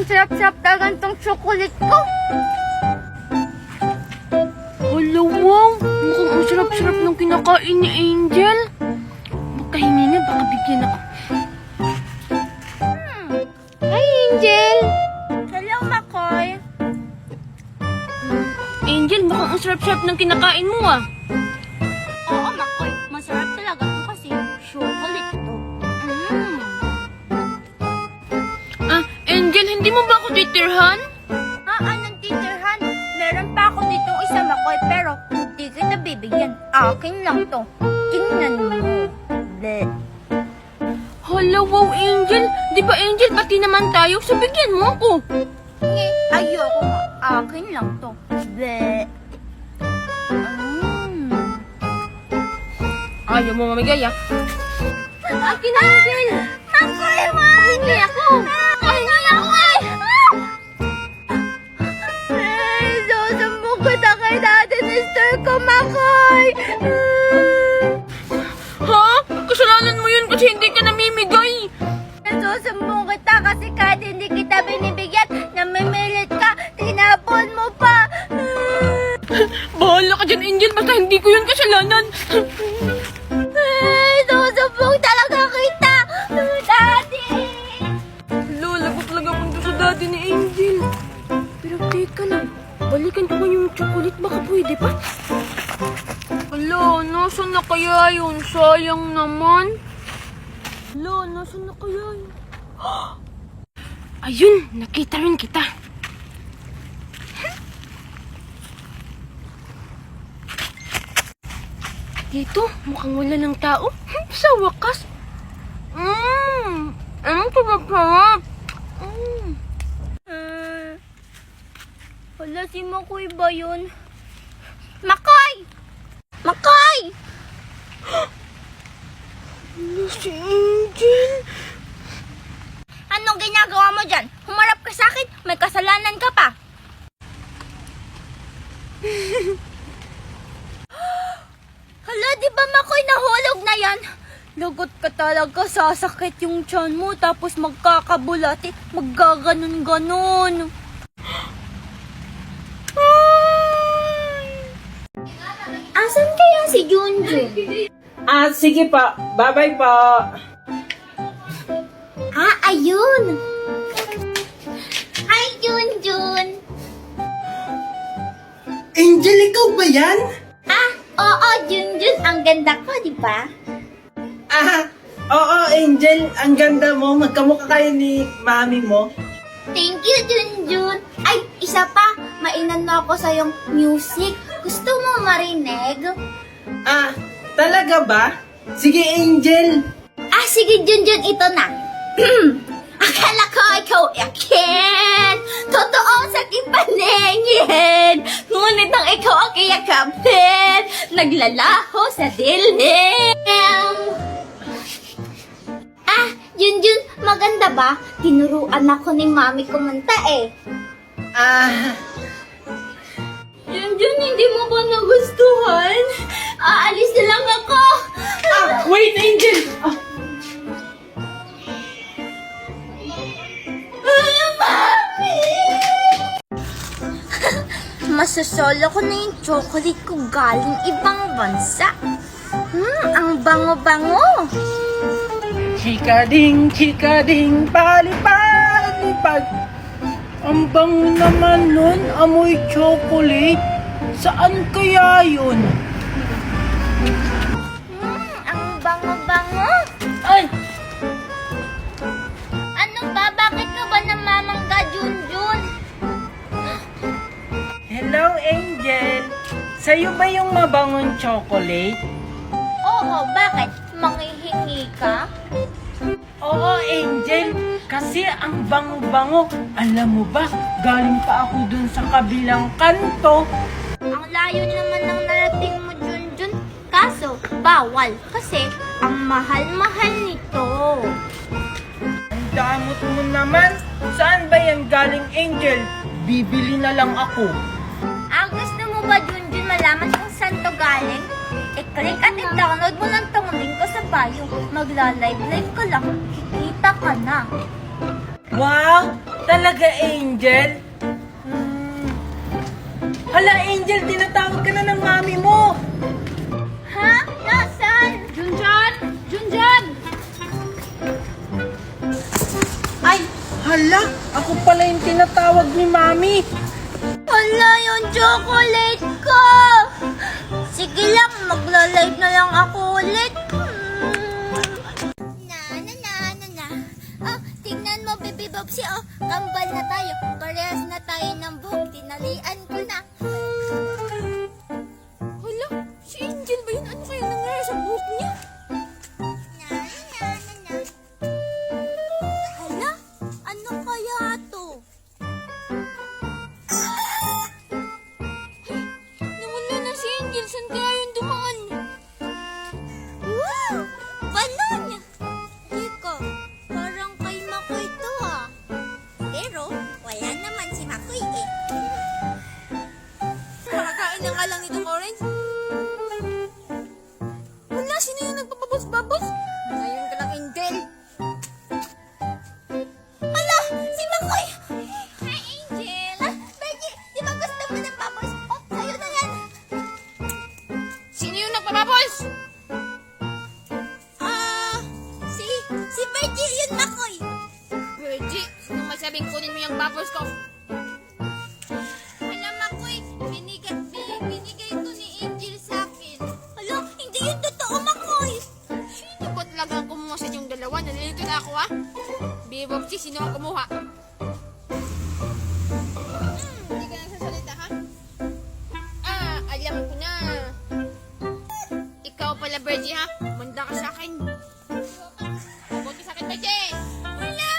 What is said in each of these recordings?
sarap-sarap talaga itong chocolate ko. Hala, wow! Mukhang ang sarap-sarap ng kinakain ni Angel. Magkahingi nga, baka bigyan ako. Hi, Angel! Hello, Makoy. Angel, mukhang ang sarap-sarap ng kinakain mo ah. Oo, Makoy. Masarap talaga ito kasi chocolate ito. Angel, hindi mo ba ako titirhan? Anong titirhan? Meron pa ako dito isa, Makoy, pero hindi kita bibigyan. Akin lang to. Tingnan mo. Bleh. Hala, wow, Angel. Di ba, Angel, pati naman tayo? So, bigyan mo ako. Ayoko nga. Akin lang to. Bleh. Ayaw mo mamigay ah. Akin na, Angel! Makoy, Hindi ako. Pahingi ako eh! Susumbong ko na kay Daddy Mister ko, Makoy! Ha? Kasalanan mo yun kasi hindi ka namimigay. Susumbong kita kasi kahit hindi kita binibigyan, namimilit ka, tinapon mo pa! Bahala ka dyan, Angel. Basta hindi ko yun kasalanan. Susumbong talaga kita! Daddy! Lagot-laga punto sa daddy ni Angel. Pero teka lang. Balikan ko ba yung chocolate? Baka pwede pa? Hala, nasan na kaya yun? Sayang naman. Hala, nasan na kaya yun? Ayun, nakita rin kita. Dito, mukhang wala ng tao. Sa wakas. Anong sarap-sarap? Wala si Makoy ba yun? Makoy! Makoy! Wala si Angel. Anong ginagawa mo dyan? Humarap ka sa akin, may kasalanan ka pa. Hala, di ba Makoy nahulog na yan? Lagot ka talaga, sasakit yung tiyan mo, tapos magkakabulati, maggaganon-ganon. Asan kaya si Junjun? Sige pa. Bye-bye po. Ayun! Hi, Junjun! Angel, ikaw ba yan? Oo, Junjun, ang ganda ko, di ba? Oo, Angel. Ang ganda mo. Magkamukha kayo ni mami mo. Thank you, Junjun. Ay, isa pa, mainan mo ako sa yung music. Gusto mo marinig? Talaga ba? Sige, Angel. Sige, Junjun, ito na. Akala ko ikaw akin. Totoo sa kipaningin. Ngunit ang ikaw ang kiyakapin. Naglalaho sa dilim. Junjun, maganda ba? Tinuruan ako ni mami kumanta eh. Junjun, hindi mo ba nagustuhan? Aalis na lang ako. Wait, Angel. Mami! Masasolo ko na yung chocolate ko galing ibang bansa. Ang bango-bango. Chika-ding, palipad-lipad. Ang bango naman nun, amoy chocolate. Saan kaya yun? Ang bango-bango. Ay! Ano ba? Bakit ka ba namamangga, Junjun? Hello, Angel. Sa'yo ba yung mabangong chocolate? Oo, bakit? Manghihingi ka? Oo, Angel. Kasi ang bango-bango. Alam mo ba, galing pa ako dun sa kabilang kanto. Ang layo naman ng narating mo, Junjun. Kaso, bawal. Kasi, ang mahal-mahal nito. Ang damot mo naman. Saan ba yan galing, Angel? Bibili na lang ako. Gusto mo ba, Junjun, malaman kung saan to galing? I-click at i-download mo lang tong link ko sa bio. Magla-live-live ka lang. Kikita ka na. Wow! Talaga, Angel? Hala, Angel, tinatawag ka na ng mami mo. Ha? Nasaan? Junjun! Junjun! Ay, hala, ako pala yung tinatawag ni mami. Wala yung chocolate ko! Sige lang, magla-live na lang ako ulit. Na. Oh, tingnan mo, Baby Bobsy, oh. Kambal na tayo. Parehas na tayo ng buhok. Tinalian ko na. Hala, si Angel ba yun? Ano kaya nangyari sa buhok niya? Na. Hala, ano kaya to? Nawala na si Angel. Saan kaya yung dumaan? Wow! Balon! Teka, parang kay Makoy to ah. Pero, wala naman si Makoy eh. Makakain na nga lang nitong orange. Wala, sino yung nagpapabos-babos? Ngayon ka lang, Angel. Hala! Si Makoy! Hi, Angel! Benji, di ba gusto mo ng bubbles? Oh, sa'yo na yan! Sino yung nagpapabos? Si Benji yun, Makoy! Reggie, sino masabing kunin mo yung bubbles ko? Hala, Makoy, binigay to ni Angel sa akin. Hala, hindi yun totoo, Makoy! Sino ba talaga ang kumuha sa inyong dalawa? Nalilito na ako, ha? Bibobsi, sino ang kumuha? Hindi ka nagsasalita, ha? Alam ko na. Ikaw pala, Bergie, ha? Manda ka sa akin. Buti sa akin, Bergie! Wala!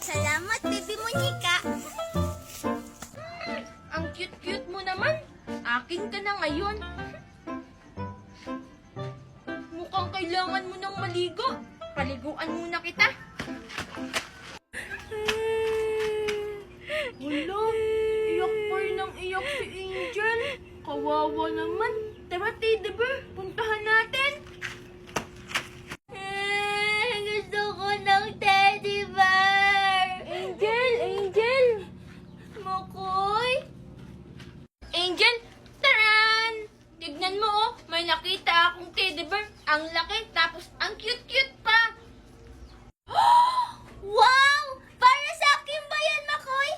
Salamat, Baby Monica. Ang cute-cute mo naman. Akin ka na ngayon. Mukhang kailangan mo ng maligo. Paliguan muna kita. Wala, iyak pa rin ang iyak si Angel. Kawawa naman. Tara, Teddy Bear, puntahan natin. Gusto ko ng teddy bear. Angel! Makoy? Angel, taran! Tignan mo, oh. May nakita akong teddy bear. Ang laki, tapos ang cute-cute pa. Wow! Para sa akin ba yan, Makoy?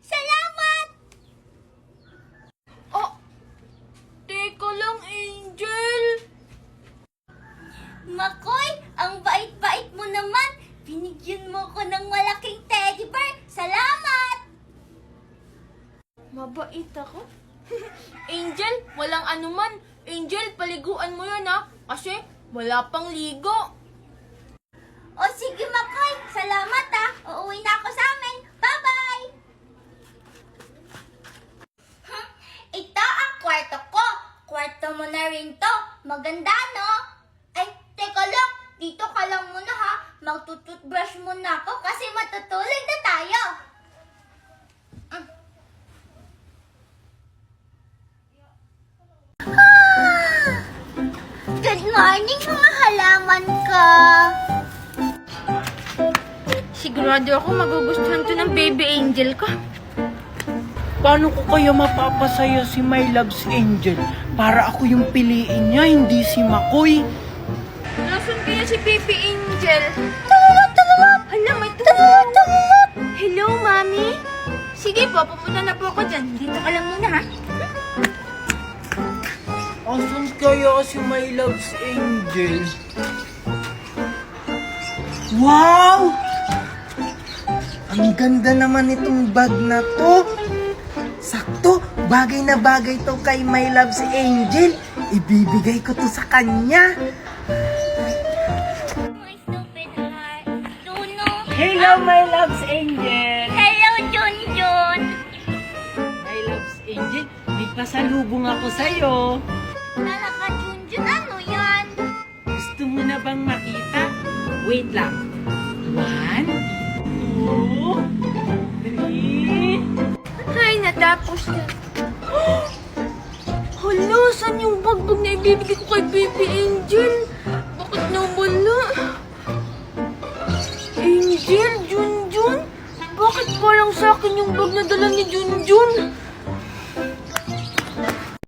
Salamat! Oh, teka lang, Angel. Makoy, ang bait-bait mo naman. Binigyan mo ko ng malaking teddy bear. Salamat! Mabait ako? Angel, walang anuman. Angel, paliguan mo yun, ha? Kasi wala pang ligo. O sige, Makoy. Salamat ah. Uuwi na ako sa amin. Bye-bye! Ito ang kwarto ko. Kwarto mo na rin to. Maganda, no? Ay, teka lang. Dito ka lang muna ha. Magtututbrush muna ako kasi matutulog na tayo. Good morning, mga halaman ka. Sigurado ako magugustuhan to ng baby angel ko. Paano ko kaya mapapasaya si My Love's Angel? Para ako yung piliin niya, hindi si Makoy. Nasaan kaya si baby angel? Tulungan! Hala, may Tulungan! Hello, Mami. Sige po, pupunta na po ako dyan. Dito ka lang muna, ha? Asan kaya si My Love's Angel? Wow! Ang ganda naman itong bag na to. Sakto, bagay na bagay to kay My Love's Angel. Ibibigay ko to sa kanya. My stupid heart. Duno. Hello, My Love's Angel. Hello, Junjun. My Love's Angel, may pasalubong ako sa'yo. Talaga, Junjun. Ano yan? Gusto mo na bang makita? Wait lang. 1, 2, 3. Ay, natapos na. Hala, saan yung bagbag na ibibigay ko kay baby angel? Bakit nawala? Angel, Junjun? Bakit parang sa akin yung bag na dala ni Junjun?